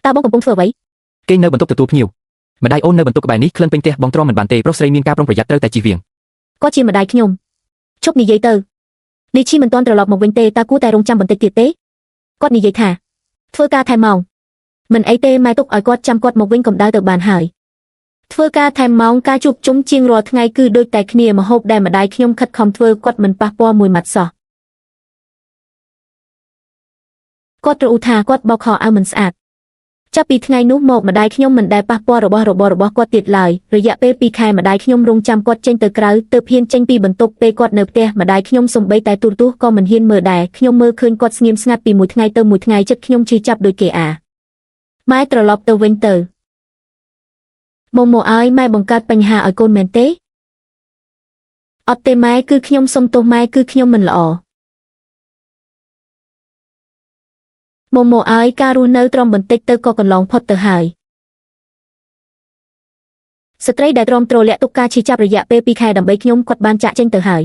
ta bong cầm bông phở vậy cây nơi bận tốc từ tua nhiều mà đai ôn nơi bận tốc bài ní khlen pin te bong tro mình bàn tê pro sray miên ca prongประหยัด tới tại chi viện có chi mà đại nhom chốc ní giấy tờ lý chi mình toan trở lọt một vinh tê ta cú tài rong trăm bận tê tiệt tế có ní giấy thả thưa ca thay mỏng mình ấy tê mai túc ở quạt trăm quạt một vinh cầm đai từ bàn hải thưa ca thay mỏng ca chụp chúng chiêng rọt ngay cứ đôi tài khnia mà hộp đài mà đại nhom khất khom thưa quạt mình pa po mùi mặt sọ quạt rồi thả quạt bọc họ ao mình sạchจะปีไงนุ๊กหมกมาได้ขยมมันได้ปะปอระบกอดติดไหลระยะเปปีไข่มาได้ขยมรงจำกอดเจงเตอกราวเตอเพียนเจงปีบรรทุกเปกอดเนบเตะมาได้ขยมสมใบแต่ตัวก็มันเฮียนเมื่อได้ขยมเมื่อคืนกอดเงียบสงัดปีหมุดไงเตอหมุดไงจัดขยมชีจับโดยเกอาไม้ตรลอบเตอเวนเตอร์โมไอไม้บังกัดปัญหาไอโกนเมนเต้อดเตไม้คือขยมสมตัวไม้คือขยมมันหล่อโมไอการูเนอร์ตรอมบันเตกเตอร์ก็กันลองพอดเตอร์หายสตรีได้ตรอมโตรและตุกกาชีจับระยะเปปีแคดับใบขยมกดบานจะเจงเตอร์หาย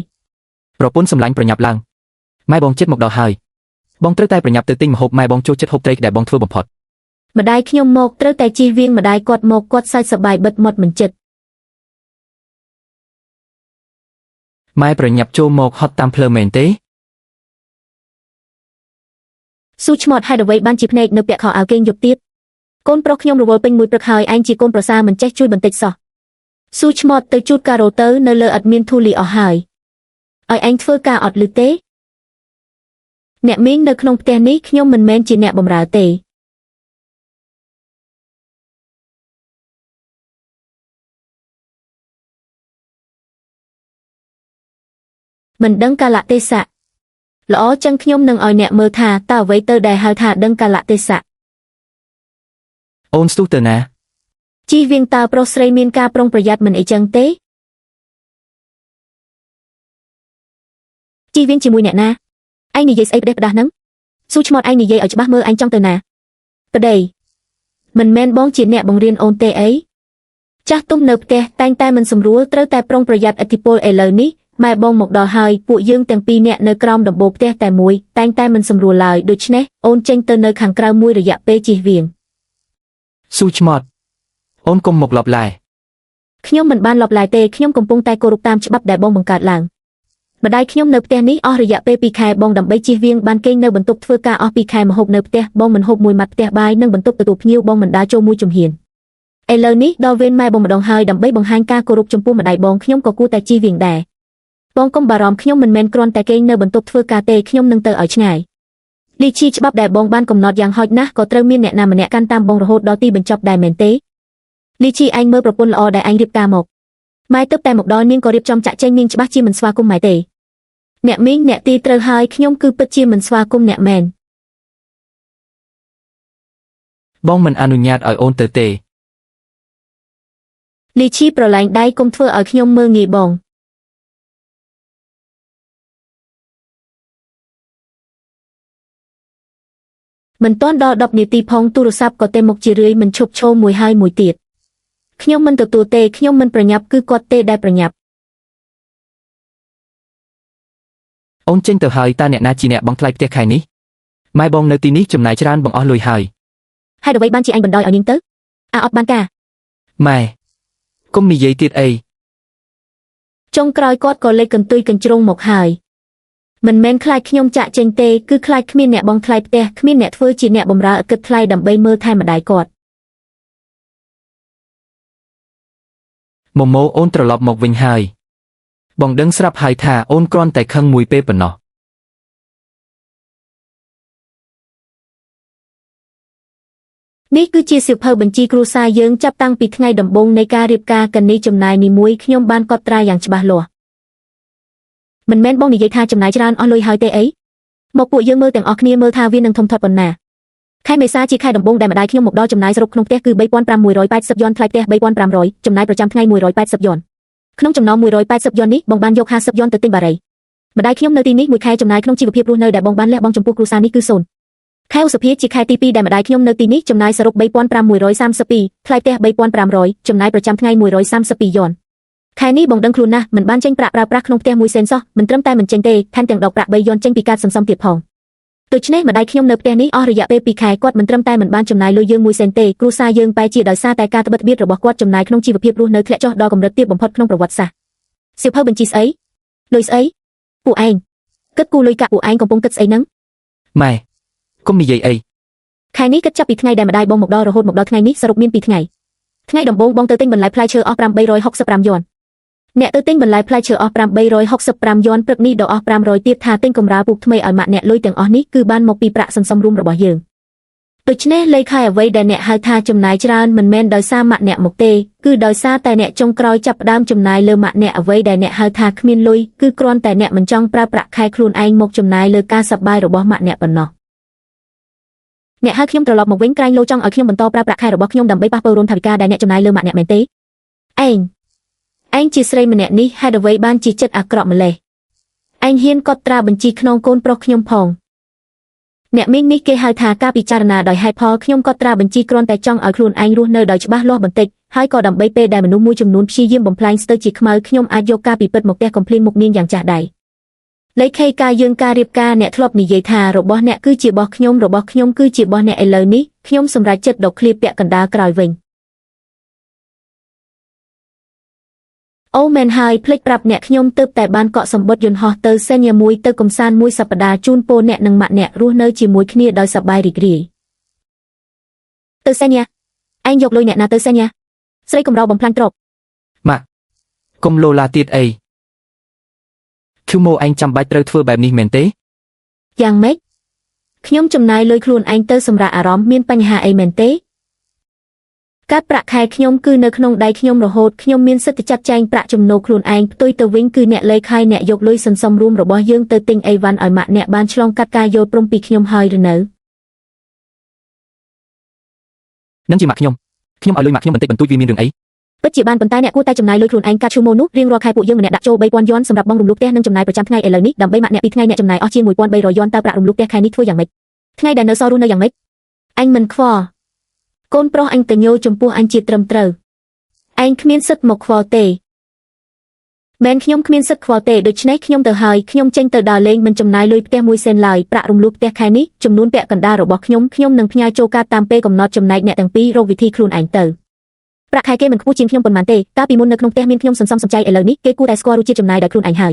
เราพ้นสำลังประหยับลังไม่บองเจ็ดหมกดอกหายบองเตอร์ใต้ประหยับเตอร์ติ้งมาหกไม่บองโจเจ็ดหกเตยได้บองทั่วบ่มพอดมาได้ขยมหมกเตอร์แต่จีเวียงมาได้กดหมกกดใส่สบายเบิดหมดเหมือนเจ็ดไม่ประหยับโจหมกฮอตตามเพลเมนเต้สู้ชมอดให้เดวัยบ้านจีบเนกเนเปียขอเอาเกงหยบเตี้ยก้นปลอกขยมระวลเป็นมวยประคายอันจีก้นประสาเหมือนแจ็คช่วยบันติดสอสู้ชมอดเตยจูดการโรเตอร์เนเลออัดมินทูลีออกหายไออันเฟอร์กาอดลือเต้เนมิงเนขนมเตนี้ขยมมันแมนจีเนบมราเตมันดังกาละเตสะล้อจังขยมนังออยเนเมื่อทาตาไว้เตอได้หาทาดังกาละเตสะโอนสตูเตอร์นะจีเวียงตาโปรสเรมีนกาปรงประหยัดมันไอจังเต้จีเวียงจีมวยเนนะไอนี่ยัยไอประเดประดานังสู้ชมอดไอนี่ยัยเอาจะบ้าเมื่อไอจังเตอนะประเดี๋ยมันแมนบ้องจีเนบังเรียนโอนเตไอจักตุ้มเนบเตแต่งแต่มันสมรู้เตอแต่ปรงประหยัดอธิปโลเอเลนี้ไม่บองหมกดอหายปุยืงแต่งปีเนี่ยเนกรอมดับโบกแต่มวยแต่มันสำรวจลายโดยเฉพาะโอนเจงเตอเนขังกราวมวยระยะเปจีเวียงซูชมอดโอนกลมหมกหลบลายขยมมันบานหลบลายเตขยมกำปงแต่โกรุกตามฉบับได้บองบังการหลังมาได้ขยมเนบเตนี้อระยะเปปีแคบองดับใบจีเวียงบานเก่งเนบรรทุกเฟื่อกาอปีแคมาหกเนบเตบองมันหกมวยมัดเตบายนั่งบรรทุกตัวพิ้วบองมันได้โจมวยจุ่มเหียนไอเลนี้ดอเวนไม่บองมาดองหายดับใบบองฮังกาโกรุกจมปูมาได้บองขยมก็กู้แต่จีเวียงได้บองกบารอมขยมมันแมนกรอนแต่เก่งเนบรรทุกเฟื่อกาเตขยมนึงเตอเอาชไงลีชีฉบับได้บองบ้านกำนอดยังหอยนะก็เติมมีเนนามเนกันตามบองระหดดอตีบรรจบได้เหม็นเตลีชีอันเมื่อประปนละอได้อันรีบกาหมกไม่ตึบแต่หมกดอยนิ่งก็รีบจอมจะเจงนิ่งฉบับชีมันสวากุมหมายเตเนมิงเนตีเตอหายขยมคือปัจจีมันสวากุมเนแมนบองมันอนุญาตเอาโอนเตอเตลีชีประหลายได้กุมเฟื่อเอาขยมเมื่องีบองมันต้อนดอดอกนิตีพองตุรศัพท์ก็เตมกจีเรือยมันชบโชมวยไฮมวยตีดขยมมันตัวเตขยมมันประหยับคือกอดเตได้ประหยับโอนเจงเตอหายตาเนนาจีเนบองไกลเตะไข่นี้ไม่บองเนตีนี้จำนายจรานบองอ้อลุยหายให้เดวัยบ้านจีอันบันดอยเอายิงเตอออดบ้านกาไม่ก็มียัยติดจงกรอยกอดก็เลยกันตุยกันจงหมกหายมันแมนคลายขยมจะเจงเตคือคลายขมิ้นเนบองคลายเตะขมิ้นเนเฟื่อจีเนบอมราเกิดคลายดำใบเมื่อไทยมาได้กอดโมโอนตรลบหมกวิญหายบองดังสลับหายท่าโอนกรอนแต่ข้างมวยเป้ปนเนาะนี่คือจีสิบเพอบัญชีครูซาเยิงจับตั้งปิดไงดำบงในการเรียบกากันนี้จำนายนิมวยขยมบ้านกอดตราอย่างฉบับหลัวมันแม่นบ้องนิยายทาจำนายจรานออนลอยหายเตะหมกปุยเยื่อมือแต่งออกเนียมือทาวินนังทมทอดปนนาใครไม่ซาจีใครดำบงได้มาได้ขยมหมกดอจำนายสรุปขนมเตะคือใบปอนปรามมวยร้อยแปดสิบยอนคลายเตะใบปอนปรามร้อยจำนายประจำไงมวยร้อยแปดสิบยอนขนมจำนองมวยร้อยแปดสิบยอนนี้บองบ้านยก50ยอนเตติงบาร์มาได้ขยมเนตีนี้มวยใครจำนายขนมจีบเพียบรูเนอได้บองบ้านและบองจมพูครูซานี่คือโซนใครอุสเพียจีใครตีปีได้มาได้ขยมเนตีนี้จำนายสรุปใบปอนปรามมวย130ปีคลายเตะใบปอนปรามร้อยจำนายประจำไงมวย130ปียอนแค่นี้บองดังครูนะเหมือนบ้านเจงประขนมเตะมวยเซนซอมันเติมแต่เหมือนเจงเตแทนแต่งดอกประใบยอนเจงปีกาดซ้ำๆเตียบพอง ដូច្នេះម្ដាយខ្ញុំនៅផ្ទះនេះអស់រយៈពេល2ខែគាត់មិនត្រឹមតែមិនបានចំណាយលុយយើង1សេនទេគ្រួសារយើងបែរជាដោយសារតែការត្បិតត្បៀតរបស់គាត់ចំណាយក្នុងជីវភាពរស់នៅធ្លាក់ចុះដល់កម្រិតទាបបំផុតក្នុងប្រវត្តិសាស្ត្រសៀវភៅបញ្ជីស្អីលុយស្អីពួកឯងគិតគូលុយកាក់ពួកឯងកំពុងគិតស្អីហ្នឹងម៉ែកុំនិយាយអីខែនេះគិតចាប់ពីថ្ងៃដែលម្ដាយបងមកដល់រហូតមកដល់ថ្ងៃនេះសរុបមាន2ថ្ងៃថ្ងៃដំបូងបងទៅទិញបន្លែផ្លែឈើអស់865យួនអ្នកទៅទិញបន្លែផ្លែឈើអស់865យួនព្រឹកនេះដល់អស់500ទៀតថាទិញកម្រាលពូកថ្មីឲ្យម៉ាក់អ្នកលុយទាំងអស់នេះគឺបានមកពីប្រាក់សន្សំរួមរបស់យើងដូច្នេះលេខហើយអ្វីដែលអ្នកហៅថាចំណាយច្រើនមិនមែនដោយសារម៉ាក់អ្នកមកទេគឺដោយសារតែអ្នកចុងក្រោយចាប់ផ្ដើមចំណាយលើម៉ាក់អ្នកអ្វីដែលអ្នកហៅថាគ្មានលុយគឺគ្រាន់តែអ្នកមិនចង់ប្រើប្រាក់ខែខ្លួនឯងមកចំណាយលើការសប្បាយរបស់ម៉ាក់អ្នកប៉ុណ្ណោះអ្នកហៅខ្ញុំត្រឡប់មកវិញក្រែងលោចង់ឲ្យខ្ញុំបន្តប្រើប្រាក់ខែរបស់ខ្ញុំដើម្បីប៉ះប៉ូវរួមថវិកាដែលអ្នកចំណាយលើម៉ាក់អ្នកមែនទេឯងជាស្រីម្នាក់នេះហេតុអ្វីបានជាចិត្តអាក្រក់ម្លេះឯងហ៊ានកត់ត្រាបញ្ជីខ្នងកូនប្រុសខ្ញុំផងអ្នកមីងនេះគេហៅថាការពិចារណាដោយហេតុផលខ្ញុំកត់ត្រាបញ្ជីគ្រាន់តែចង់ឲ្យខ្លួនឯងរស់នៅដោយច្បាស់លាស់បន្តិចហើយក៏ដើម្បីពេលដែលមនុស្សមួយចំនួនព្យាយាមបំផ្លាញស្ទើរជាខ្មៅខ្ញុំអាចយកការពិពិតមកផ្ទះកំភ្លៀងមុខនាងយ៉ាងចាស់ដៃលេខការយើងការរៀបការអ្នកធ្លាប់និយាយថារបស់អ្នកគឺជារបស់ខ្ញុំគឺជារបស់អ្នកឥឡូវនេះខ្ញុំសម្រេចចិត្តដកឃ្លាពាក់កណ្ដាលក្រោយវិញអូមែនហើយភ្លេចប្រាប់អ្នកខ្ញុំទើបតែបានកក់សម្បត្តិយន្តហោះទៅសេញមួយទៅកំសាន្តមួយសប្តាហ៍ជូនពរអ្នកនិងម៉ាក់អ្នករស់នៅជាមួយគ្នាដោយសប្បាយរីករាយទៅសេញឯងយកលុយអ្នកណាទៅសេញស្រីកំរោបំផ្លាញទ្រព្យម៉ាក់កុំលោឡាទៀតអីឃ្មោះឯងចាំបាច់ត្រូវធ្វើបែបនេះមែនទេយ៉ាងម៉េចខ្ញុំចំណាយលុយខ្លួនឯងទៅសម្រាប់អារម្មណ៍មានបញ្ហាអីមែនទេការប្រាក់ខែខ្ញុំគឺនៅក្នុងដៃខ្ញុំរហូតខ្ញុំមានសិទ្ធិចាត់ចែងប្រាក់ចំណូលខ្លួនឯងផ្ទុយទៅវិញគឺអ្នកលេខហើយអ្នកយកលុយសន្សំរួមរបស់យើងទៅទិញអីវ៉ាន់ឲ្យម៉ាក់អ្នកបានឆ្លងកាត់ការយល់ព្រមពីខ្ញុំហើយឬនៅនឹងជាម៉ាក់ខ្ញុំឲ្យលុយម៉ាក់ខ្ញុំបន្តិចបន្តួចវាមានរឿងអីពិតជាបានប៉ុន្តែអ្នកគួរតែចំណាយលុយខ្លួនឯងកាត់ឈូម៉ូនោះរៀងរាល់ខែពួកយើងម្នាក់ដាក់ចូល3000យួនសម្រាប់បងរំលោភផ្ទះនិងចំណាយប្រចាំថ្ងៃឥឡូវនេះដើម្បីម៉ាក់អ្នក2ថ្ងៃអ្នកចំណាយអស់ជាង1300យួនតើប្រាក់រំលោភផ្ទះខែនេះធ្វើយ៉ាងម៉េចថ្ងៃដែលនៅសល់រស់នៅយ៉ាងម៉េចអញមិនខ្វល់កូនប្រុសអញតញោចំពោះអញជាត្រឹមត្រូវឯងគ្មានសិទ្ធិមកខ្វល់ទេមែនខ្ញុំគ្មានសិទ្ធិខ្វល់ទេដូច្នេះខ្ញុំទៅហើយខ្ញុំចេញទៅដើរលេងមិនចំណាយលុយផ្ទះ1សេនឡើយប្រាក់រំលោភផ្ទះខែនេះចំនួនពាក់កណ្ដាលរបស់ខ្ញុំនឹងផ្ញើចូលកាតតាមពេលកំណត់ចំណែកអ្នកទាំងពីររកវិធីខ្លួនឯងទៅប្រាក់ខែគេមិនខ្ពស់ជាងខ្ញុំប៉ុន្មានទេកាលពីមុននៅក្នុងផ្ទះមានខ្ញុំសន្សំសំចៃឥឡូវនេះគេគួរតែស្គាល់រសជាតិចំណាយដោយខ្លួនឯងហើ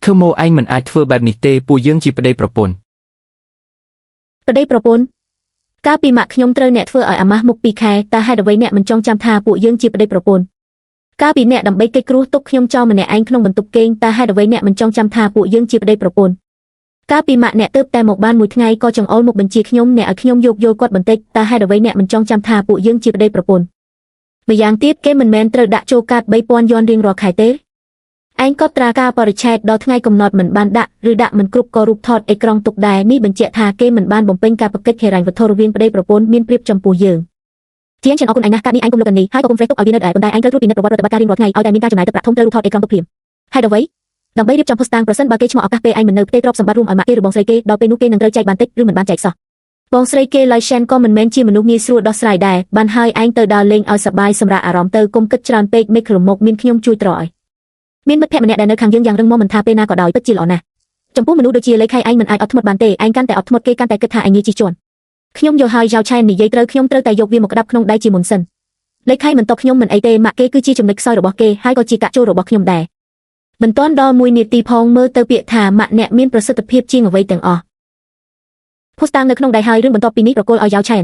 យឃើមឯងមិនអាចធ្វើបែបនេះទេពួកយើងជាប្តីប្រពន្ធកាលពីម៉ាក់ខ្ញុំត្រូវអ្នកធ្វើឲ្យអាម៉ាស់មុខ2ខែតើហេតុអ្វីអ្នកមិនចង់ចាំថាពួកយើងជាប្តីប្រពន្ធកាលពីអ្នកដើម្បីកិច្ចគ្រោះទុកខ្ញុំចោលម្នាក់ឯងក្នុងបន្ទប់គេងតើហេតុអ្វីអ្នកមិនចង់ចាំថាពួកយើងជាប្តីប្រពន្ធកាលពីម៉ាក់អ្នកទើបតែមកបានមួយថ្ងៃក៏ចង្អុលមុខបញ្ជាខ្ញុំអ្នកឲ្យខ្ញុំយកយល់គាត់បន្តិចតើហេតុអ្វីអ្នកមិនចង់ចាំថាពួកយើងជាប្តីប្រពន្ធម្យ៉ាងទៀតគេមិនមែនត្រូវដាក់ចូលកាត3000យួនរៀងរាល់ខែទេឯងកត់ត្រាការបរិច្ឆេទដល់ថ្ងៃកំណត់មិនបានដាក់ឬដាក់មិនគ្រប់ក៏រូបថតអេក្រង់ទុកដែរនេះបញ្ជាក់ថាគេមិនបានបំពេញការប្រកិច្ចហិរញ្ញវត្ថុរវាងប្តីប្រពន្ធមានប្រៀបចំពោះយើងជាងអរគុណឯងណាស់កាលនេះឯងគុំលុបនេះហើយក៏គុំហ្វ្រេសទុកឲ្យវានៅដែរប៉ុន្តែឯងត្រូវត្រួតពិនិត្យប្រវត្តិប្រតិបត្តិការរៀងរាល់ថ្ងៃឲ្យតែមានការចំណាយទឹកប្រាក់ធំត្រូវរូបថតអេក្រង់ទុកភ្លាមហេតុអ្វីដើម្បីរៀបចំផុសតាងប្រសិនបើគេឈ្មោះឱកាសពេលឯងមិននៅផ្ទៃទ្រព្យសម្បត្តិរួមឲ្យម៉ាក់គេឬបងស្រីគេដល់ពេលនោះគេនឹងត្រូវចែកបានតិចឬមិនបានចែកសោះបងស្រីគេឡៃឆែនក៏មិនមែនជាមនុស្សងាយស្រួលដោះស្រាយដែរបានហើយឯងទៅដើរលេងឲ្យសប្បាយសម្រាប់អារម្មណ៍ទៅគុំគិតច្រើនពេកមេឃក្រមុកមានខ្ញុំជួយត្រឲ្យមានមិត្តភក្តិម្នាក់ដែលនៅខាងយើងយ៉ាងរឹងមាំមិនថាពេលណាក៏ដោយពិតជាល្អណាស់ចំពោះមនុស្សដូចជាលេខឯងមិនអាចអត់ធ្មត់បានទេឯងកាន់តែអត់ធ្មត់គេកាន់តែគិតថាឯងងាយជិះជាន់ខ្ញុំយល់ហើយយ៉ាវឆែននិយាយត្រូវខ្ញុំត្រូវតែយកវាមកក្តាប់ក្នុងដៃជាមុនសិនលេខឯងមិនតបខ្ញុំមិនអីទេម៉ាក់គេគឺជាចំណុចខ្សោយរបស់គេហើយក៏ជាកាក់ចូលរបស់ខ្ញុំដែរមិនទាន់ដល់1នាទីផងមើលទៅពាក្យថាម៉ាក់អ្នកមានប្រសិទ្ធភាពជាងអ្វីទាំងអស់ផុសតាងនៅក្នុងដៃហើយរឿងបន្ទាប់ពីនេះប្រគល់ឲ្យយ៉ាវឆែន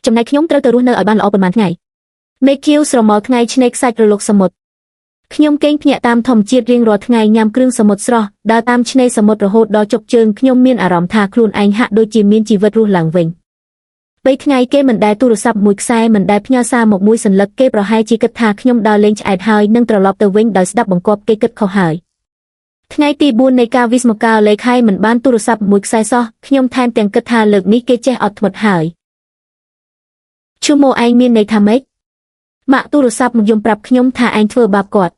ចំណែកខ្ញុំត្រូវទៅរស់នៅឲ្យបានល្អប៉ុន្មានថ្ងៃមេឃាវស្រមោលថ្ងៃឆ្នេរខ្សាច់រលកសមុទ្រខ្ញុំកេងភ្ញាក់តាមធម្មជាតិរៀងរាល់ថ្ងៃញ៉ាំគ្រឿងសមុទ្រស្រស់ដើរតាមឆ្នេរសមុទ្ររហូតដល់ជោគជើងខ្ញុំមានអារម្មណ៍ថាខ្លួនឯងហាក់ដូចជាមានជីវិតរស់ឡើងវិញ3ថ្ងៃគេមិនដែលទូរស័ព្ទមួយខ្សែមិនដែលផ្ញើសារមកមួយសន្លឹកគេប្រហែលជាគិតថាខ្ញុំដើរលេងឆ្អែតហើយនឹងត្រឡប់ទៅវិញដោយស្ដាប់បង្គាប់គេគិតខុសហើយថ្ងៃទី4នៃការវិស្មកាលលេខហើយមិនបានទូរស័ព្ទមួយខ្សែសោះខ្ញុំថែមទាំងគិតថាលើកនេះគេចេះអត់ធ្មត់ហើយឈ្មោះឯងមានន័យថាម៉េចម៉ាក់ទូរស័ព្ទមកយំប្រាប់ខ្ញុំថាឯងធ្វើបាបគាត់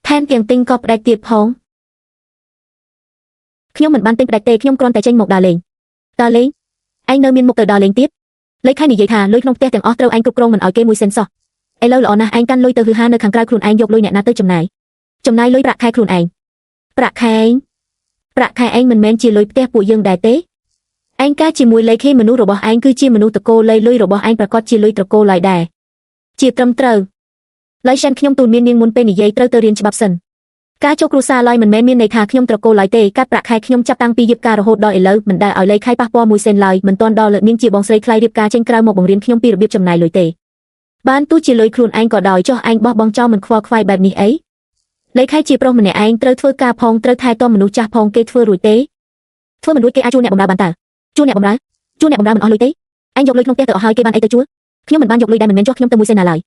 ថែមទាំងទិញកប់ផ្ដាច់ទៀតផងខ្ញុំមិនបានទិញផ្ដាច់ទេខ្ញុំគ្រាន់តែចេញមកដើរលេងឯងនៅមានមុខទៅដើរលេងទៀតលេខខែនិយាយថាលុយក្នុងផ្ទះទាំងអស់ត្រូវឯងគ្រប់គ្រងមិនឲ្យគេមួយសេនសោះឥឡូវល្អណាស់ឯងកាន់លុយទៅហឺហានៅខាងក្រៅខ្លួនឯងយកលុយអ្នកណាទៅចំណាយលុយប្រាក់ខែខ្លួនឯងប្រាក់ខែឯងមិនមែនជាលុយផ្ទះពួកយើងដែរទេ ឯងការជាមួយលេខេមនុស្សរបស់ឯងគឺជាមនុស្សតកូលលុយរបស់ឯងប្រកាសជាលុយត្រកូលឡើយដែរជាត្រឹមត្រូវឡើយសិនខ្ញុំទូលមាននាងមុនពេលនិយាយត្រូវទៅរៀនច្បាប់សិនការចូលគ្រួសារឡើយមិនមែនមានន័យថាខ្ញុំត្រកូលឡើយទេកាត់ប្រាក់ខែខ្ញុំចាប់តាំងពីរៀបការរហូតដល់ឥឡូវមិនដែលឲ្យលេខខៃប៉ះពាល់មួយសេនឡើយមិនទាន់ដល់លើកនាងជាបងស្រីខ្លាយរៀបការចេញក្រៅមកបង្រៀនខ្ញុំពីរបៀបចំណាយលុយទេបានទោះជាលុយខ្លួនឯងក៏ដោយចុះឯងបោះបង់ចោលមិនខ្វល់ខ្វាយបែបនេះអីលេខខៃជាប្រុសម្នាក់ឯងត្រូវធ្វើការផងត្រូវថែទាំមនុស្សចាស់ផងគេធ្វើរួចទេធ្វើមិនរួចគេអាចជួលអ្នកបម្រើបានតើជួលអ្នកបម្រើមិនអស់លុយទេឯងយកលុយក្នុងផ្ទះទៅអស់ហើយគេបានអីទៅជួលខ្ញុំមិនបានយកលុយដែលមិនមែនចុះខ្ញុំទៅមួយសេនណាឡើយ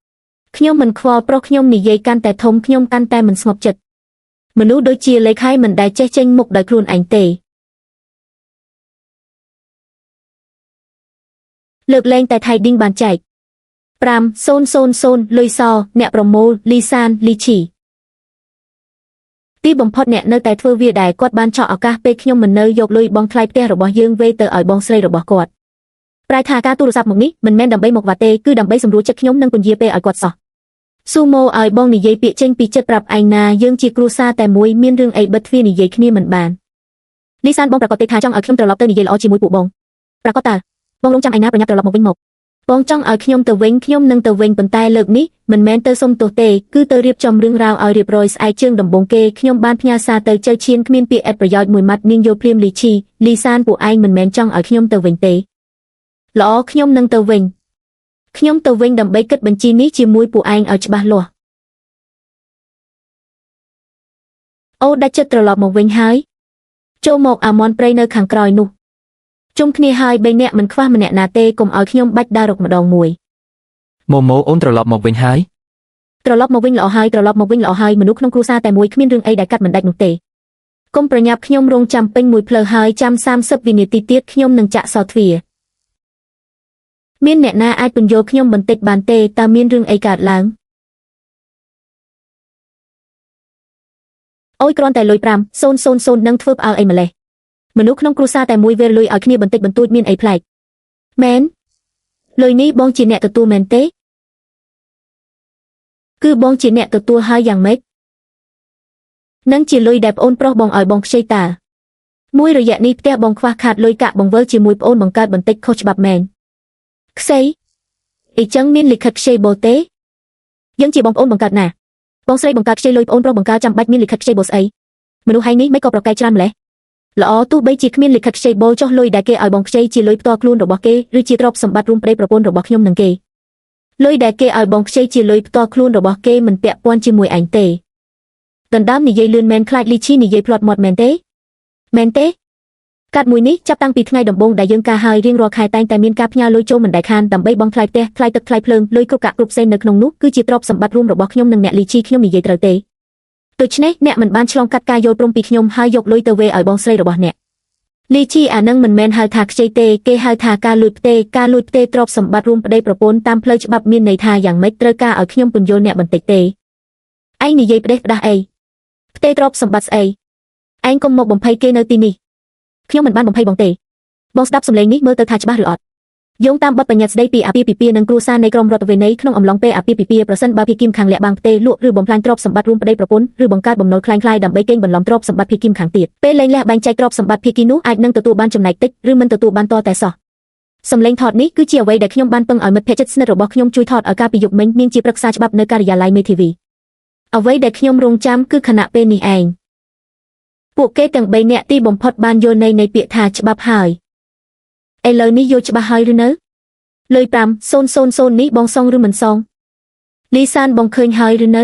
ខ្ញុំមិនខ្វល់ប្រុសខ្ញុំនិយាយកាន់តែធំខ្ញុំកាន់តែមិនស្ងប់ចិត្តមនុស្សដូចជាលេខខៃមិនដែលចេះចេញមុខដោយខ្លួនឯងទេលើកលែងតែថៃឌីងបានចែក5,000លុយសអ្នកប្រមូលលីសានលីឈីទីបំផុតអ្នកនៅតែធ្វើវាដែរគាត់បានឆក់ឱកាសពេលខ្ញុំមិននៅយកលុយបងថ្លៃផ្ទះរបស់យើងវេទៅឲ្យបងស្រីរបស់គាត់ប្រែថាការទូរស័ព្ទមកនេះមិនមែនដើម្បីមកវ៉ាទេគឺដើម្បីសម្រួលចិត្តខ្ញុំនិងពន្យាពេលឲ្យគាត់សោះស៊ូម៉ូឲ្យបងនិយាយពាក្យចេញពីចិត្តប្រាប់ឯងណាយើងជាគ្រួសារតែមួយមានរឿងអីបិទទ្វារនិយាយគ្នាមិនបានលីសានបងប្រកាសទេថាចង់ឲ្យខ្ញុំត្រឡប់ទៅនិយាយល្អជាមួយពួកបងប្រកាសតើបងរងចាំឯណាប្រញាប់ត្រឡប់មកវិញមកបងចង់ឲ្យខ្ញុំទៅវិញខ្ញុំនឹងទៅវិញប៉ុន្តែលើកនេះមិនមែនទៅសុំទោសទេគឺទៅរៀបចំរឿងរ៉ាវឲ្យរៀបរយស្អែកជើងដំបងគេខ្ញុំបានផ្ញើសារទៅជើឈៀនគ្មានពាក្យអិតប្រយោជន៍មួយម៉ាត់នាងយល់ព្រាមលីឈីលីសានពួកឯងមិនមែនចង់ឲ្យខ្ញុំទៅវិញទេល្អខ្ញុំនឹងទៅវិញខ្ញុំទៅវិញដើម្បីគិតបញ្ជីនេះជាមួយពួកឯងឲ្យច្បាស់លាស់អូដាច់ចិត្តត្រឡប់មកវិញហើយចូលមកអាមនព្រៃនៅខាងក្រោយនោះជុំគ្នាហើយ3នាក់មិនខ្វះម្នាក់ណាទេកុំឲ្យខ្ញុំបាច់ដើររកម្ដងមួយម៉ូម៉ូអូនត្រឡប់មកវិញហើយត្រឡប់មកវិញល្អហើយមនុស្សក្នុងគ្រួសារតែមួយគ្មានរឿងអីដែលកាត់មិនដាច់នោះទេកុំប្រញាប់ខ្ញុំរងចាំពេញមួយផ្លូវហើយចាំ30វិនាទីទៀតខ្ញុំនឹងចាក់សោទ្វារមានអ្នកណាអាចពន្យល់ខ្ញុំបន្តិចបានទេតើមានរឿងអីកើតឡើងអូយគ្រាន់តែលុយ5,000នឹងធ្វើផ្អើលអីម្លេះមនុស្សក្នុងគ្រួសារតែមួយវេរលុយឲ្យគ្នាបន្តិចបន្តួចមានអីប្លែកមែនលុយនេះបងជាអ្នកទទួលមែនទេគឺបងជាអ្នកទទួលហើយយ៉ាងម៉េចនឹងជាលុយដែលប្អូនប្រុសបងឲ្យបងខ្ចីតាមួយរយៈនេះផ្ទះបងខ្វះខាតលុយកាក់បង្វិលជាមួយប្អូនបង្កើតបន្តិចខុសច្បាប់មែនខ្ចីអីចឹងមានលិខិតខ្ចីបូទេយើងជាបងប្អូនបង្កើតណាបងស្រីបង្កើតខ្ចីលុយប្អូនប្រុសបង្កើតចាំបាច់មានលិខិតខ្ចីបូស្អីមនុស្សហើយនេះមិនក៏ប្រកែកច្រើនម្លេះល្អទោះបីជាគ្មានលិខិតខ្ចីបូចុះលុយដែលគេឲ្យបងខ្ចីជាលុយផ្ទាល់ខ្លួនរបស់គេឬជាទ្រព្យសម្បត្តិរួមប្តីប្រពន្ធរបស់ខ្ញុំនឹងគេលុយដែលគេឲ្យបងខ្ចីជាលុយផ្ទាល់ខ្លួនរបស់គេមិនពាក់ព័ន្ធជាមួយឯងទេដណ្ដើមនិយាយលឿនមែនខ្លាចលីឈីនិយាយផ្លាត់មាត់មែនទេកាត់មួយនេះចាប់តាំងពីថ្ងៃដំបូងដែលយើងការហើយរៀងរាល់ខែតែងតែមានការផ្ញើលុយចូលមិនដែលខានដើម្បីបង់ថ្លៃផ្ទះថ្លៃទឹកថ្លៃភ្លើងលុយគ្រប់កាក់គ្រប់ផ្សេងនៅក្នុងនោះគឺជាទ្រព្យសម្បត្តិរួមរបស់ខ្ញុំនិងអ្នកលីឈីខ្ញុំនិយាយត្រូវទេដូច្នេះអ្នកមិនបានឆ្លងកាត់ការយល់ព្រមពីខ្ញុំហើយយកលុយទៅវេឲ្យបងស្រីរបស់អ្នកលីឈីអានឹងមិនមែនហៅថាខ្ចីទេគេហៅថាការលួចផ្ទេទ្រព្យសម្បត្តិរួមប្តីប្រពន្ធតាមផ្លូវច្បាប់មានន័យថាយ៉ាងម៉េចត្រូវការឲ្យខ្ញុំពន្យល់អ្នកបន្តិចទេឯងនិយាយផ្ដេសផ្ដាស់អីផ្ទេទ្រព្យសម្បត្តិស្អីឯងកុំមកបំភ័យគេនៅទីនេះខ្ញុំមិនបានបំភ័យបងទេបងស្ដាប់សំឡេងនេះមើលទៅថាច្បាស់ឬអត់យោងតាមបទបញ្ញត្តិស្ដីពីអាពាហ៍ពិពាហ៍និងគ្រួសារនៃក្រមរដ្ឋវិន័យក្នុងអំឡុងពេលអាពាហ៍ពិពាហ៍ប្រសិនបើភាគីម្ខាងលាក់បាំងផ្ទេលក់ឬបំផ្លាញទ្រព្យសម្បត្តិរួមប្តីប្រពន្ធឬបង្កើតបំណុលคล้ายៗដើម្បីកេងបន្លំទ្រព្យសម្បត្តិភាគីម្ខាងទៀតពេលលែងលះបែងចែកទ្រព្យសម្បត្តិភាគីនោះអាចនឹងទទួលបានចំណែកតិចឬមិនទទួលបានតតែសោះសំឡេងថតនេះគឺជាអ្វីដែលខ្ញុំបានពឹងឲ្យមិត្តភក្តិជិតស្និទ្ធរបស់ខ្ញុំជួយថតឲ្យការពីយប់មិញនាងជាប្រឹក្សាច្បាប់នៅការិយាល័យមេធាវីអ្វីដែលខ្ញុំរងចាំគឺខណៈពេលនេះឯងពួកគេទាំង3នាក់ទីបំផុតបានយល់នៃពាក្យថាច្បាប់ហើយឥឡូវនេះយល់ច្បាស់ហើយឬនៅលុយ5,000នេះបងសងឬមិនសងលីសានបងឃើញហើយឬនៅ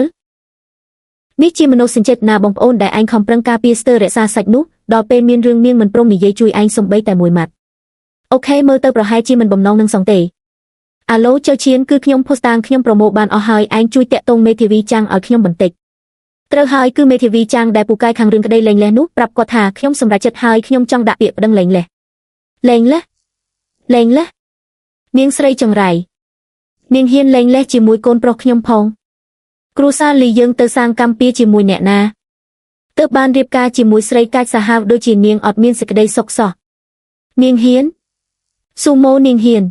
នេះជាមនោសញ្ចេតនាបងប្អូនដែលឯងខំប្រឹងការពារស្ទើររក្សាសាច់នោះដល់ពេលមានរឿងនាងមិនព្រមនិយាយជួយឯងសំបីតែមួយម៉ាត់អូខេមើលទៅប្រហែលជាមិនបំណងនឹងសងទេអាឡូជើឈៀនគឺខ្ញុំផុសតាងខ្ញុំប្រមូលបានអស់ហើយឯងជួយតាក់ទងមេធាវីចាំងឲ្យខ្ញុំបន្តិចត្រូវហើយគឺមេធាវីចាំងដែលពូកែខាងរឿងក្តីលែងលះនោះប្រាប់គាត់ថាខ្ញុំសម្រេចចិត្តហើយខ្ញុំចង់ដាក់ពាក្យប្តឹងលែងលះនាងស្រីចង្រៃនាងហ៊ានលែងលះជាមួយកូនប្រុសខ្ញុំផងគ្រួសារលីយើងទៅសាងកម្មពៀជាមួយអ្នកណាទើបបានរៀបការជាមួយស្រីកាចសាហាវដូចជានាងអត់មានសេចក្តីសុខសោះនាងហ៊ានស៊ូម៉ូនាងហ៊ាន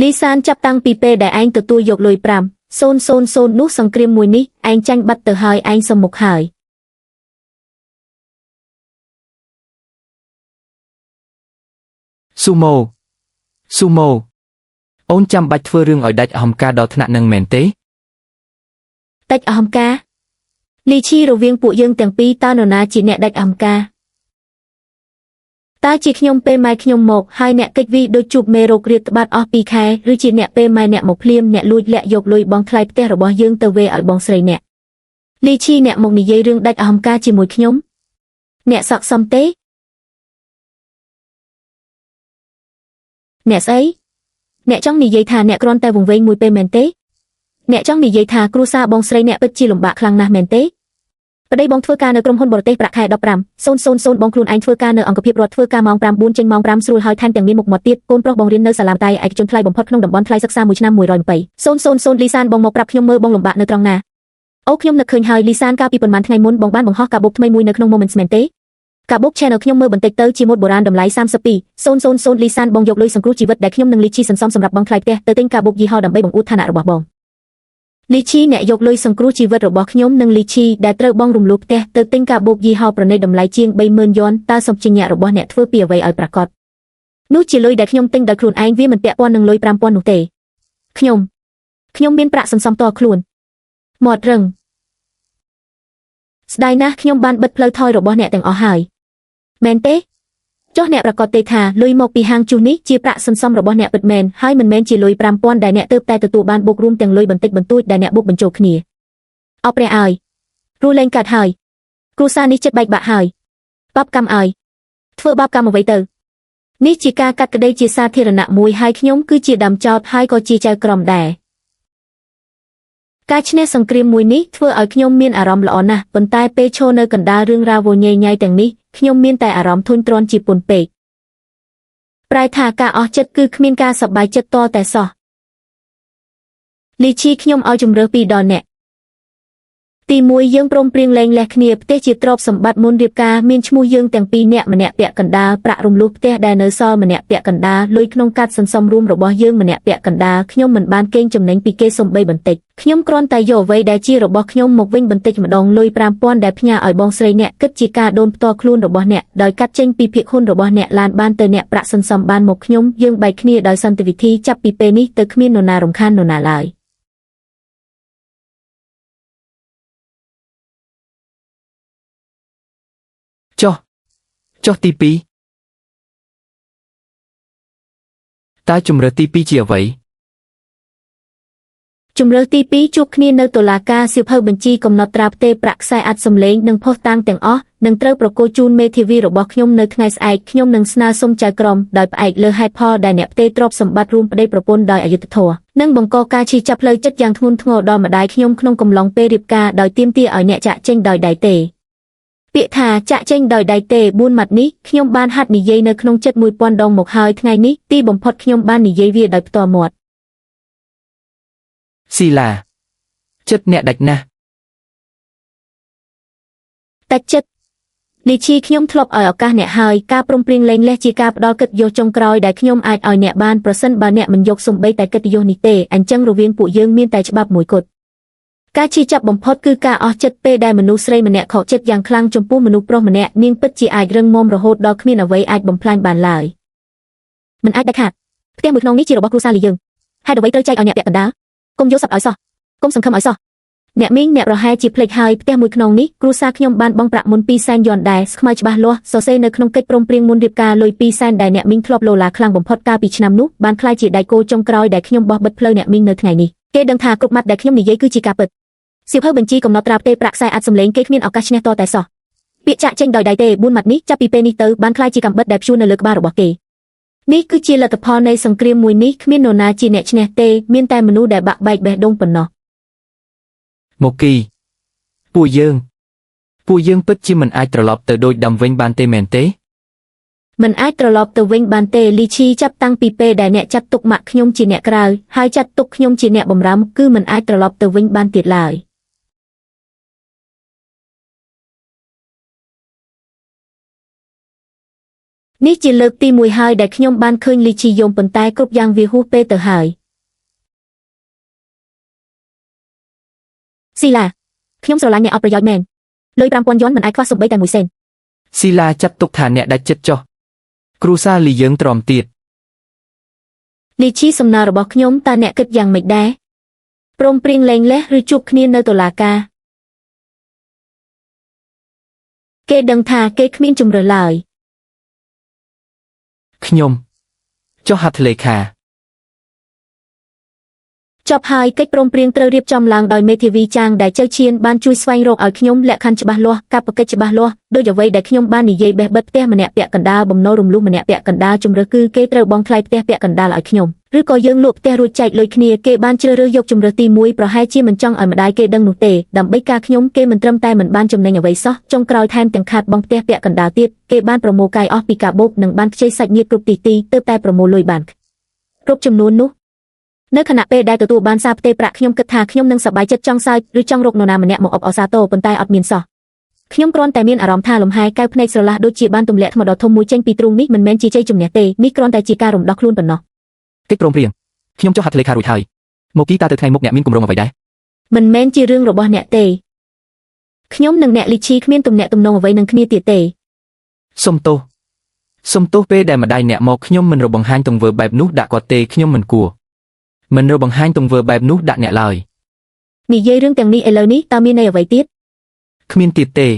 លីសានចាប់តាំងពីពេលដែលឯងទទួលយកលុយ5,000នោះសង្គ្រាមមួយនេះឯងចាញ់បាត់ទៅហើយឯងសុំមុខហើយ Sumo Sumo អូនចាំបាច់ធ្វើរឿងឲ្យដាច់អហង្ការដល់ថ្នាក់នឹងមែនទេ ដាច់អហង្ការលីឈីរវាងពួកយើងទាំងពីរតើនរណាជាអ្នកដាច់អហង្ការតើជាខ្ញុំពេលម៉ែខ្ញុំមកហើយអ្នកកិច្ចវីដូចជួបមេរោគរាតត្បាតអស់2ខែឬជាអ្នកពេលម៉ែអ្នកមកភ្លាមអ្នកលួចលាក់យកលុយបងថ្លៃផ្ទះរបស់យើងទៅវេឲ្យបងស្រីអ្នកលីឈីអ្នកមកនិយាយរឿងដាច់អហង្ការជាមួយខ្ញុំអ្នកស័ក្តិសមទេអ្នកស្អីអ្នកចង់និយាយថាអ្នកគ្រាន់តែវង្វេងមួយពេលមែនទេអ្នកចង់និយាយថាគ្រួសារបងស្រីអ្នកពិតជាលំបាកខ្លាំងណាស់មែនទេប្តីបងធ្វើការនៅក្រុមហ៊ុនបរទេសប្រាក់ខែ15,000បងខ្លួនឯងធ្វើការនៅអង្គភាពរដ្ឋធ្វើការម៉ោង5 4ចេញម៉ោង5ស្រួលហើយថែមទាំងមានមុខមាត់ទៀតកូនប្រុសបងរៀននៅសាលាតែឯកជនថ្លៃបំផុតក្នុងតំបន់ថ្លៃសិក្សាមួយឆ្នាំ120,000លីសានបងមកប្រាប់ខ្ញុំមើលបងលំបាកនៅត្រង់ណាអូខ្ញុំនឹកឃើញហើយលីសានកាលពីប៉ុន្មានថ្ងៃមុនបងបានបង្ហោះកាបូបថ្មីមួយនៅក្នុង Moments មែនទេកាបូប Channel ខ្ញុំមើលបន្តិចទៅជាម៉ូដបុរាណតម្លៃ32,000លីសានបងយកលុយសង្គ្រោះជីវិតដែលខ្ញុំនឹងលីឈីសន្សំសម្រាប់បងថ្លៃផ្ទះទៅទិញកាបូបយីហោដើម្បីបង្អួតឋានៈរបស់បងលីឈីអ្នកយកលុយសង្គ្រោះជីវិតរបស់ខ្ញុំនិងលីឈីដែលត្រូវបងរំលោភផ្ទះទៅទិញកាបូបយីហោប្រណីតតម្លៃជាង30,000 យ៉នតើសុខជាញាក់របស់អ្នកធ្វើពីអ្វីឲ្យប្រាកដនោះជាលុយដែលខ្ញុំទិញដោយខ្លួនឯងវាមិនពាក់ព័ន្ធនឹងលុយ5,000នោះទេខ្ញុំមានប្រាក់សន្សំតខ្លួនមាត់រឹងស្ដាយណាស់ខ្ញុំបានបិទផ្លូវថយរបស់អ្នកទាំងអស់ហើយមែនទេចុះអ្នកប្រកាសទេថាលុយមកពីហាងជុះនេះជាប្រាក់សន្សំរបស់អ្នកពិតមែនហើយមិនមែនជាលុយ5,000ដែលអ្នកទើបតែទទួលបានបូករួមទាំងលុយបន្តិចបន្តួចដែលអ្នកបុកបញ្ចូលគ្នាអោព្រះអើយរស់លែងកាត់ហើយគ្រួសារនេះចិត្តបែកបាក់ហើយបាបកម្មអើយធ្វើបាបកម្មអ្វីទៅនេះជាការកាត់ក្តីជាសាធារណៈមួយហើយខ្ញុំគឺជាដើមចោតហើយក៏ជាចៅក្រមដែរការឈ្នះសង្គ្រាមមួយនេះធ្វើឲ្យខ្ញុំមានអារម្មណ៍ល្អណាស់ប៉ុន្តែពេលឈរនៅកណ្ដាលរឿងរ៉ាវញ៉ៃញ៉ៃទាំងនេះខ្ញុំមានតែអារម្មណ៍ធុញទ្រាន់ជាពន់ពេកប្រែថាការអស់ចិត្តគឺគ្មានការសប្បាយចិត្តតតែសោះលីឈីខ្ញុំឲ្យជំរើសពីរដល់អ្នកទី1យើងព្រមព្រៀងលែងលះគ្នាផ្ទះជាទ្រព្យសម្បត្តិមុនរៀបការមានឈ្មោះយើងទាំងពីរនាក់ម្នាក់ពាក់កណ្ដាលប្រាក់រំលោះផ្ទះដែលនៅសល់ម្នាក់ពាក់កណ្ដាលលុយក្នុងកាត់សន្សំរួមរបស់យើងម្នាក់ពាក់កណ្ដាលខ្ញុំមិនបានកេងចំណេញពីគេសំបីបន្តិចខ្ញុំគ្រាន់តែយកអ្វីដែលជារបស់ខ្ញុំមកវិញបន្តិចម្ដងលុយ5,000ដែលផ្ញើឲ្យបងស្រីអ្នកគិតជាការដូនផ្ទាល់ខ្លួនរបស់អ្នកដោយកាត់ចេញពីភាគហ៊ុនរបស់អ្នកឡានបានទៅអ្នកប្រាក់សន្សំបានមកខ្ញុំយើងបែកគ្នាដោយសន្តិវិធីចាប់ពីពេលនេះទៅគ្មាននរណារំខាននរណាឡើយចុះទី2តើជំរើសទី2ជាអ្វីជំរើសទី2ជួបគ្នានៅតុលាការសៀវភៅបញ្ជីកំណត់ត្រាផ្ទេរប្រាក់ខ្សែអាត់សម្លេងនិងភស្តុតាងទាំងអស់នឹងត្រូវប្រគល់ជូនមេធាវីរបស់ខ្ញុំនៅថ្ងៃស្អែកខ្ញុំនឹងស្នើសុំចៅក្រមដោយផ្អែកលើហេតុផលដែលអ្នកផ្ទេរទ្រព្យសម្បត្តិរួមប្តីប្រពន្ធដោយអយុត្តិធម៌និងបង្កការឈឺចាប់ផ្លូវចិត្តយ៉ាងធ្ងន់ធ្ងរដល់ម្ដាយខ្ញុំក្នុងកំឡុងពេលរៀបការដោយទាមទារឲ្យអ្នកចាក់ចេញដោយដៃទេពាក្យថាចាក់ចេញដោយដៃទេ4ម៉ាត់នេះខ្ញុំបានហាត់និយាយនៅក្នុងចិត្ត1000ដងមកហើយថ្ងៃនេះទីបំផុតខ្ញុំបាននិយាយវាដោយផ្ទាល់មាត់ស៊ីឡាចិត្តអ្នកដាច់ណាស់ដាច់ចិត្តលីឈីខ្ញុំធ្លាប់ឲ្យឱកាសអ្នកហើយការព្រមព្រៀងលែងលះជាការផ្ដល់កិត្តិយសចុងក្រោយដែលខ្ញុំអាចឲ្យអ្នកបានប្រសិនបើអ្នកមិនយកសំបីតែកិត្តិយសនេះទេអញ្ចឹងរវាងពួកយើងមានតែច្បាប់មួយគត់ការឈឺចាប់បំផុតគឺការអស់ចិត្តពេលដែលមនុស្សស្រីម្នាក់ខកចិត្តយ៉ាងខ្លាំងចំពោះមនុស្សប្រុសម្នាក់នាងពិតជាអាចរឹងមាំរហូតដល់គ្មានអ្វីអាចបំផ្លាញបានឡើយមិនអាចដាច់ខាតផ្ទះមួយក្នុងនេះជារបស់គ្រួសារលីយើងហេតុអ្វីត្រូវចែកឲ្យអ្នកពាក់កណ្ដាលកុំយកសັບឲ្យសោះកុំសង្ឃឹមឲ្យសោះអ្នកមីងអ្នកប្រហែលជាភ្លេចហើយផ្ទះមួយក្នុងនេះគ្រួសារខ្ញុំបានបង់ប្រាក់មុន200,000 យ៉នដែរស្ខ្មៅច្បាស់លាស់សរសេរនៅក្នុងកិច្ចព្រមព្រៀងមុនរៀបការលុយ200,000ដែលអ្នកមីងធ្លាប់លោឡាខ្លាំងបំផុតកាលពីឆ្នាំនោះបានក្លាយជាដៃគោចុងក្រោយដែលខ្ញុំបោះបិទផ្លូវអ្នកមីងនៅថ្ងៃនេះគេដឹងថាគ្រប់ម៉ាត់ដែលខ្ញុំនិយាយគឺជាការពិតសៀវភៅបញ្ជីកំណត់ត្រាផ្ទេរប្រាក់ខ្សែអាត់សម្លេងគេគ្មានឱកាសឈ្នះតតែសោះពាក្យចាក់ចេញដោយដៃទេ4ម៉ាត់នេះចាប់ពីពេលនេះទៅបានក្លាយជាកាំបិតដែលព្យួរនៅលើក្បាលរបស់គេនេះគឺជាលទ្ធផលនៃសង្គ្រាមមួយនេះគ្មាននរណាជាអ្នកឈ្នះទេមានតែមនុស្សដែលបាក់បែកបេះដូងប៉ុណ្ណោះមកគីពួកយើងពិតជាមិនអាចត្រឡប់ទៅដូចដើមវិញបានទេមែនទេមិនអាចត្រឡប់ទៅវិញបានទេលីឈីចាប់តាំងពីពេលដែលអ្នកចាត់ទុកម៉ាក់ខ្ញុំជាអ្នកក្រៅហើយចាត់ទុកខ្ញុំជាអ្នកបម្រើគឺមិនអាចត្រឡប់ទៅវិញបានទៀតឡើយនេះជាលើកទី1ហើយដែលខ្ញុំបានឃើញលីឈីយំប៉ុន្តែគ្រប់យ៉ាងវាហួសពេលទៅហើយស៊ីឡាខ្ញុំស្រឡាញ់អ្នកអត់ប្រយោជន៍មែនលុយ5,000 យ៉នមិនអាចខ្វះសូម្បីតែ1សេនស៊ីឡាចាត់ទុកថាអ្នកដាច់ចិត្តចុះគ្រូសាលីយើងទ្រាំទៀត លីឈីសំណើរបស់ខ្ញុំតើអ្នកគិតយ៉ាងម៉េចដែរព្រមព្រៀងលែងលេះឬជួបគ្នានៅតុលាការគេដឹងថាគេគ្មានជំរឿឡើយ ខ្ញុំចុះហត្ថលេខា ចប់ហើយកិច្ចព្រមព្រៀងត្រូវរៀបចំឡើងដោយមេធាវីចាងដែលជើឈៀនបានជួយស្វែងរកឲ្យខ្ញុំលក្ខខណ្ឌច្បាស់លាស់កាប់ប្រកិច្ចច្បាស់លាស់ដោយអ្វីដែលខ្ញុំបាននិយាយបេះបិទផ្ទះម្នាក់ពាក់កណ្ដាលបំណុលរំលោះម្នាក់ពាក់កណ្ដាលជំរឿគឺគេត្រូវបង់ថ្លៃផ្ទះពាក់កណ្ដាលឲ្យខ្ញុំឬក៏យើងលក់ផ្ទះរួចចែកលុយគ្នាគេបានជ្រើសរើសយកជំរឿទី1ប្រហែលជាមិនចង់ឲ្យម្ដាយគេដឹងនោះទេដើម្បីការខ្ញុំគេមិនត្រឹមតែមិនបានចំណេញអ្វីសោះចុងក្រោយថែមទាំងខាតបង់ផ្ទះពាក់កណ្ដាលទៀតគេបានប្រមូលកាយអស់ពីការបូកនិងបានខ្ចីសាច់ញាតិគ្រប់ទីទើបតែប្រមូលលុយបានគ្រប់ចំនួននោះនៅខណៈពេលដែលទទួលបានសារផ្ទេរប្រាក់ខ្ញុំគិតថាខ្ញុំនឹងសប្បាយចិត្តចង់សើចឬចង់រកនរណាម្នាក់មកអបអរសាទរប៉ុន្តែអត់មានសោះខ្ញុំគ្រាន់តែមានអារម្មណ៍ថាលំហែកែវភ្នែកស្រឡះដូចជាបានទម្លាក់ថ្មដ៏ធំមួយចេញពីទ្រូងនេះមិនមែនជាជ័យជំនះទេនេះគ្រាន់តែជាការរំដោះខ្លួនប៉ុណ្ណោះកិច្ចព្រមព្រៀងខ្ញុំចុះហត្ថលេខារួចហើយមកគីតើទៅថ្ងៃមុខអ្នកមានគម្រោងអ្វីដែរមិនមែនជារឿងរបស់អ្នកទេខ្ញុំនិងអ្នកលីឈីគ្មានទំនាក់ទំនងអ្វីនឹងគ្នាទៀតទេសុំទោសពេលដែលម្ដាយអ្នកមកខ្ញុំមិនរបង្ហាញទង្វើបែបនោះដាក់គាត់ទេខ្ញុំមិនគួរមិនរបង្ហាញទង្វើបែបនោះដាក់អ្នកឡើយនិយាយរឿងទាំងនេះឥឡូវនេះតើមានន័យអ្វីទៀតគ្មានទៀតទេ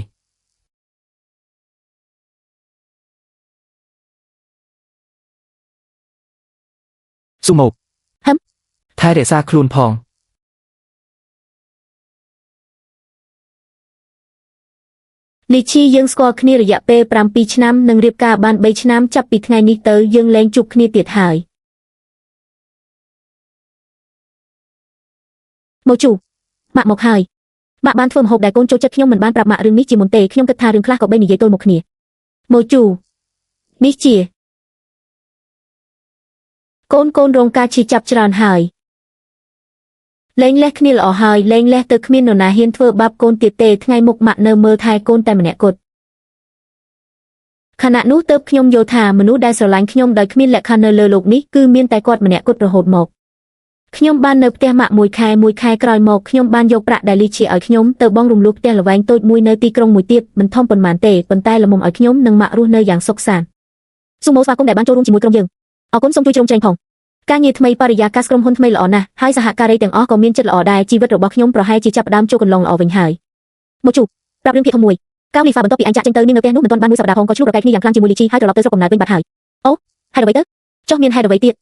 សុំមកថែរក្សាខ្លួនផងលីឈីយើងស្គាល់គ្នារយៈពេល7ឆ្នាំនិងរៀបការបាន3ឆ្នាំចាប់ពីថ្ងៃនេះទៅយើងលែងជួបគ្នាទៀតហើយមកជូម៉ាក់មកហើយម៉ាក់បានធ្វើម្ហូបដែលកូនចូលចិត្តខ្ញុំមិនបានប្រាប់ម៉ាក់រឿងនេះជាមុនទេខ្ញុំគិតថារឿងខ្លះក៏បីនិយាយទល់មុខគ្នាមកជូនេះជាកូនរងការឈឺចាប់ច្រើនហើយលែងលះគ្នាល្អហើយលែងលះទៅគ្មាននរណាហ៊ានធ្វើបាបកូនទៀតទេថ្ងៃមុខម៉ាក់នៅមើលថែកូនតែម្នាក់គត់ខណៈនោះទើបខ្ញុំយល់ថាមនុស្សដែលស្រឡាញ់ខ្ញុំដោយគ្មានលក្ខខណ្ឌនៅលើโลกនេះគឺមានតែគាត់ម្នាក់គត់រហូតមកខ្ញុំបាននៅផ្ទះម៉ាក់មួយខែក្រោយមកខ្ញុំបានយកប្រាក់ដែលលីឈីឲ្យខ្ញុំទៅបង់រំលោះផ្ទះល្វែងតូចមួយនៅទីក្រុងមួយទៀតមិនធំប៉ុន្មានទេប៉ុន្តែល្មមឲ្យខ្ញុំនិងម៉ាក់រស់នៅយ៉ាងសុខសាន្តសូមស្វាគមន៍ដែលបានចូលរួមជាមួយក្រុមយើងអរគុណសូមជួយជ្រោមជ្រែងផងការងារថ្មីបរិយាកាសក្រុមហ៊ុនថ្មីល្អណាស់ហើយសហការីទាំងអស់ក៏មានចិត្តល្អដែរជីវិតរបស់ខ្ញុំប្រហែលជាចាប់ផ្ដើមចូលកន្លងល្អវិញហើយមកជួបប្រាប់រឿងភាគធំមួយកាវលីហ្វាបន្ទាប់ពីអញចាក់ចេញទៅនាងនៅផ្ទះនោះមិនទាន់បានមួយសប្តាហ៍ផងក៏ឆ្លោះប្រកែកគ្នាយ៉ាងខ្លាំងជាមួយលីឈីហើយត្រឡប់ទៅស្រុកកំណើតវិញបាត់ហើយអូហេតុអ្វីទៅចុះមានហេតុអ្វីទៀត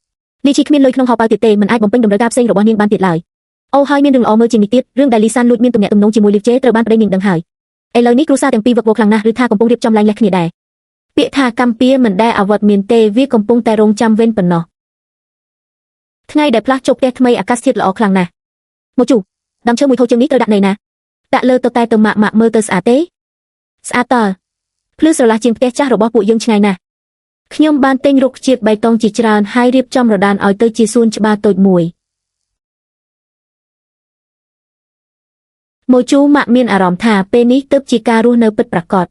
លីឈីគ្មានលុយក្នុងហោប៉ៅទៀតទេមិនអាចបំពេញតម្រូវការផ្សេងរបស់នាងបានទៀតឡើយអូហើយមានរឿងល្អមើលជាងនេះទៀតរឿងដែលលីសានលួចមានទំនាក់ទំនងជាមួយលីជេត្រូវបានប្តីនាងដឹងហើយឥឡូវនេះគ្រួសារទាំងពីរវឹកវរខ្លាំងណាស់ឬថាកំពុងរៀបចំឡើងលះគ្នាដែរពាក្យថាកម្ពុជាមិនដែលអវត្តមានទេវាកំពុងតែរងចាំវិញប៉ុណ្ណោះថ្ងៃដែលផ្លាស់ជោគផ្ទះថ្មីអាកាសធាតុល្អខ្លាំងណាស់មកជូដើមឈើមួយធូរជាងនេះត្រូវដាក់ណីណាដាក់លើតុតែទៅម៉ាក់មើលទៅស្អាតទេស្អាតតើភ្លឺស្រឡះជាងផ្ទះចាស់របស់ពួកយើងឆ្ងាយណាស់ខ្ញុំបានទិញរុក្ខជាតិបៃតងជាច្រើនហើយរៀបចំរដានឲ្យទៅជាសួនច្បារតូចមួយមកជូម៉ាក់មានអារម្មណ៍ថាពេលនេះទើបជាការរស់នៅពិតប្រាកដ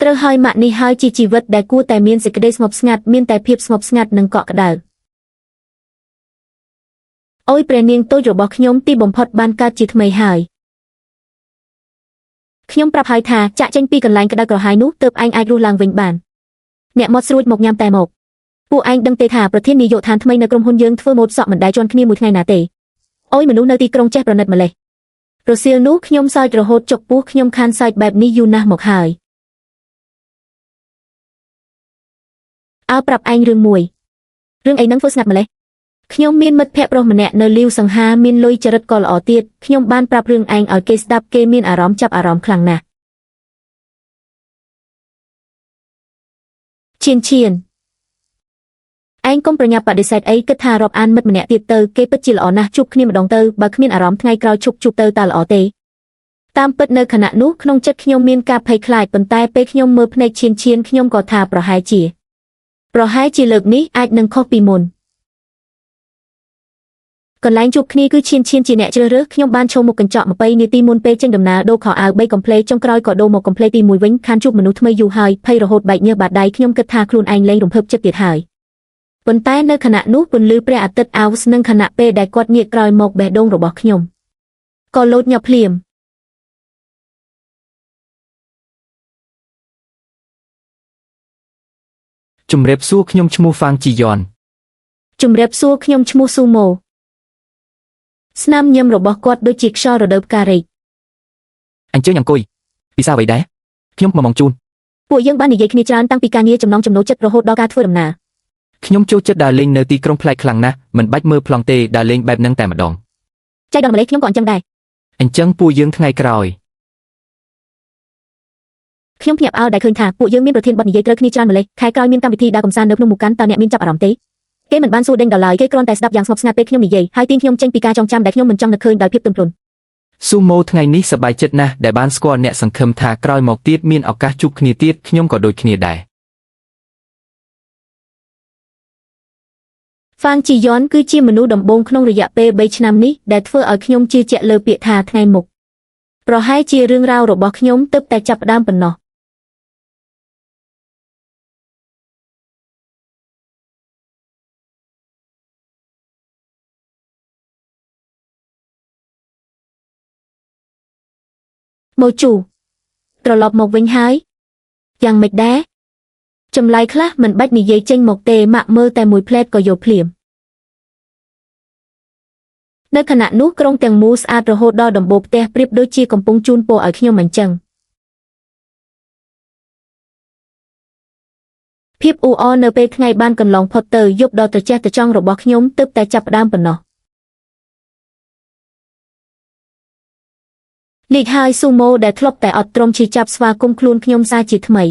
ត្រូវហើយម៉ាក់នេះហើយជាជីវិតដែលគួរតែមានសេចក្តីស្ងប់ស្ងាត់មានតែភាពស្ងប់ស្ងាត់និងកក់ក្ដៅអូយព្រះនាងតូចរបស់ខ្ញុំទីបំផុតបានកើតជាថ្មីហើយខ្ញុំប្រាប់ហើយថាចាក់ចេញពីកន្លែងក្តៅក្រហាយនោះទើបឯងអាចរស់ឡើងវិញបានអ្នកមកស្រួចមកញ៉ាំតែមកពួកឯងដឹងទេថាប្រធាននាយកដ្ឋានថ្មីនៅក្រុមហ៊ុនយើងធ្វើម៉ូតសក់មិនដែលជន់គ្នាមួយថ្ងៃណាទេអូយមនុស្សនៅទីក្រុងចេះប្រណិតម្លេះរសៀលនោះខ្ញុំសើចរហូតចុកពោះខ្ញុំខានសើចបែបនេះយូរណាស់មកហើយអើប្រាប់ឯងរឿងមួយរឿងអីនឹងធ្វើស្ងាត់ម្លេះខ្ញុំមានមិត្តភក្តិប្រុសម្នាក់នៅលាវសង្ហាមានលុយចរិតក៏ល្អទៀតខ្ញុំបានប្រាប់រឿងឯងឲ្យគេស្ដាប់គេមានអារម្មណ៍ចាប់អារម្មណ៍ខ្លាំងណាស់ឈៀនឯងកុំប្រញាប់បដិសេធអីគិតថារាប់អានមិត្តម្នាក់ទៀតទៅគេពិតជាល្អណាស់ជួបគ្នាម្ដងទៅបើគ្មានអារម្មណ៍ថ្ងៃក្រោយឈប់ជួបទៅតើល្អទេតាមពិតនៅខណៈនោះក្នុងចិត្តខ្ញុំមានការភ័យខ្លាចប៉ុន្តែពេលខ្ញុំមើលភ្នែកឈៀនខ្ញុំក៏ថាប្រហែលជាលើកនេះអាចនឹងខុសពីមុនកន្លែងជួបគ្នាគឺឈៀនជាអ្នកជ្រើសរើសខ្ញុំបានឈរមុខកញ្ចក់20នាទីមុនពេលចេញដំណើរដូរខោអាវ3កំភ្លេចុងក្រោយក៏ដូរមកកំភ្លេទី1វិញខានជួបមនុស្សថ្មីយូរហើយភ័យរហូតបែកញើសបាតដៃខ្ញុំគិតថាខ្លួនឯងលែងរំភើបចិត្តទៀតហើយប៉ុន្តែនៅខណៈនោះពន្លឺព្រះអាទិត្យអោសនឹងខណៈពេលដែលគាត់ងាកក្រោយមកបេះដូងរបស់ខ្ញុំក៏លោតញាប់ភ្លាម ជំរាបសួរខ្ញុំឈ្មោះហ្វាងជីយ៉ន ជំរាបសួរខ្ញុំឈ្មោះស៊ូម៉ូស្នាមញញឹមរបស់គាត់ដូចជាខ្យល់រដូវផ្ការីក អញ្ជើញអង្គុយពិសាអ្វីដែរខ្ញុំមកមកជូន ពួកយើងបាននិយាយគ្នាច្រើនតាំងពីការងារចំណងចំណូលចិត្តរហូតដល់ការធ្វើដំណើរ ខ្ញុំចូលចិត្តដើរលេងនៅទីក្រុងប្លែកខ្លាំងណាស់មិនបាច់មើលប្លង់ទេដើរលេងបែបហ្នឹងតែម្ដង ចៃដន្យម្លេះខ្ញុំក៏អញ្ចឹងដែរ អញ្ចឹងពួកយើងថ្ងៃក្រោយ ខ្ញុំភ្ញាក់ផ្អើលដែលឃើញថាពួកយើងមានប្រធានបទនិយាយត្រូវគ្នាច្រើនម្លេះខែក្រោយមានកម្មវិធីដើរកម្សាន្តនៅភ្នំមូកាន់តើអ្នកមានចាប់អារម្មណ៍ទេគេមិនបានសួរដេញដល់ឡើយគេគ្រាន់តែស្ដាប់យ៉ាងស្ងប់ស្ងាត់ពេលខ្ញុំនិយាយហើយទាញខ្ញុំចេញពីការចងចាំដែលខ្ញុំមិនចង់នឹកឃើញដោយភាពទន់ភ្លន់ ស៊ូម៉ូថ្ងៃនេះសប្បាយចិត្តណាស់ដែលបានស្គាល់អ្នកសង្ឃឹមថាក្រោយមកទៀតមានឱកាសជួបគ្នាទៀតខ្ញុំក៏ដូចគ្នាដែរ ហ្វាងជីយ៉នគឺជាមនុស្សដំបូងក្នុងរយៈពេល3ឆ្នាំនេះដែលធ្វើឲ្យខ្ញុំជឿជាក់លើពាក្យថាថ្ងៃមុខប្រហែលជារឿងរ៉ាវរបស់ខ្ញុំទើបតែចាប់ផ្ដើមប៉ុណ្ណោះ ម៉ូជូត្រឡប់មកវិញហើយយ៉ាងម៉េចដែរចម្លើយខ្លះមិនបាច់និយាយចេញមកទេម៉ាក់មើលតែមួយផ្លែតក៏យកភ្លាមនៅខណៈនោះក្រុងទាំងមូលស្អាតរហូតដល់ដំបូលផ្ទះប្រៀបដូចជាកំពុងជូនពរឲ្យខ្ញុំអញ្ចឹងភាពអ៊ូអរនៅពេលថ្ងៃបានកន្លងផុតទៅយប់ដ៏ត្រចះត្រចង់របស់ខ្ញុំទើបតែចាប់ផ្ដើមប៉ុណ្ណោះ លីកហើយស៊ូម៉ូដែលធ្លាប់តែអត់ទ្រាំឈឺចាប់ស្វាគមន៍ខ្លួនខ្ញុំសារជាថ្មី